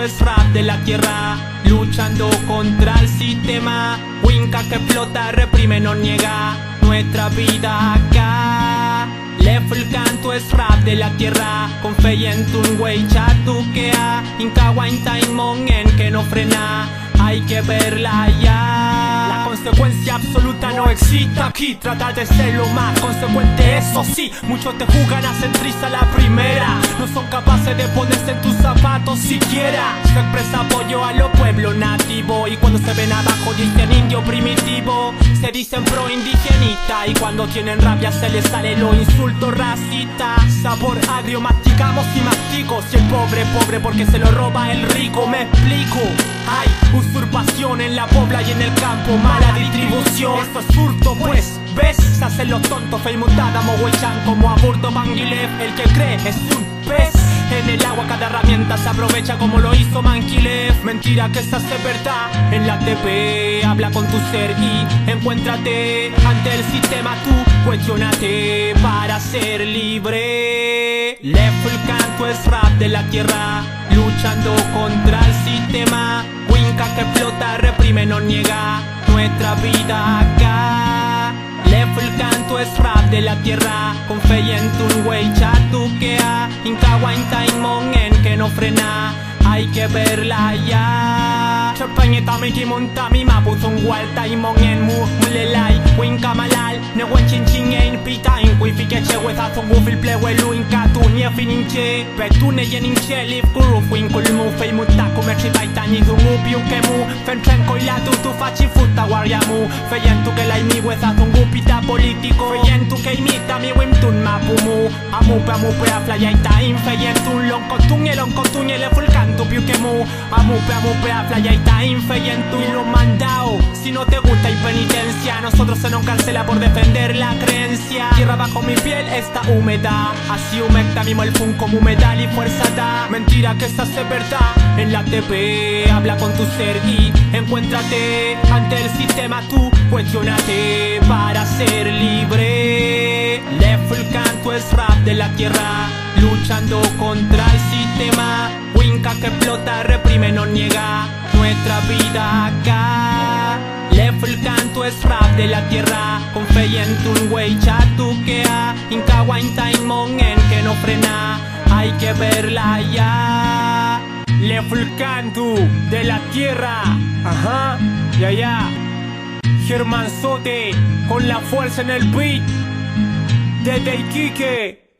canto es rap de la tierra, luchando contra el sistema. Winca que explota, reprime, no niega nuestra vida acá. Left el canto es rap de la tierra, con fe y en tu wey chatuquea. Incawa in time en que no frena, hay que verla ya. La consecuencia absoluta no existe aquí, trata de ser lo más consecuente, eso sí. Muchos te juzgan a centrista la primera, no son capaces de ponerse en tus zapatos siquiera. Se expresa apoyo a los pueblos nativos, y cuando se ven abajo dicen indio primitivo. Se dicen pro indigenista, y cuando tienen rabia se les sale lo insulto racista. Sabor agrio, masticamos y mastico. Si el pobre pobre porque se lo roba el rico, me explico. Hay usurpación en la pobla y en el campo, mala distribución. Esto es furto pues, ¿ves? Se hacen los tontos, feimutada, mohuechan como aburto Banguilef. El que cree es un pez en el agua, cada herramienta se aprovecha como lo hizo Manquilef. Mentira que esa es verdad. En la TP habla con tu ser y encuéntrate ante el sistema, tú cuestionate para ser libre. Left el canto es rap de la tierra, luchando contra el sistema. Winca que explota, reprime, no niega nuestra vida acá. Left el canto es rap de la tierra, con fe y en tu wey chatuquea. Incawa in time en que no frena, hay que verla ya. Champañeta miki montami mapuzung walta imongen mu mulelai. Winca malal ne wen chin chin ein pita in kuifike che wezazung wufil plewelu inka tu nye fininche. Petune yeninche liv kuruf winkulmu fei mutaku me chibaita ni dungu piunkemu. Fentren koilatu tu fachi futa wariamu. Feyentu que la imi wezazung pita político. Feyentu que imita mi wimtun mapumu. Amupe aflayaita in feyentun lonkotunye le fulcantu piukemu. Amupe aflayaita in feyentu y lo mandao. Si no te gusta hay penitencia, nosotros se nos cancela por defender la creencia. Tierra bajo mi piel está húmeda, así humecta mismo el fun como humedad y fuerza da. Mentira que esta es verdad. En la TP habla con tu ser y encuéntrate ante el sistema, tú cuestionate para ser libre. Left el canto es rap de la tierra, luchando contra el sistema. Winca que explota, reprime, no niega nuestra vida acá. Left el canto es rap de la tierra, con fe y en tu wey chatuquea. Incawa in time en que no frena, hay que verla ya. Left el canto de la tierra, ajá, ya. Germán Sote con la fuerza en el beat desde Iquique.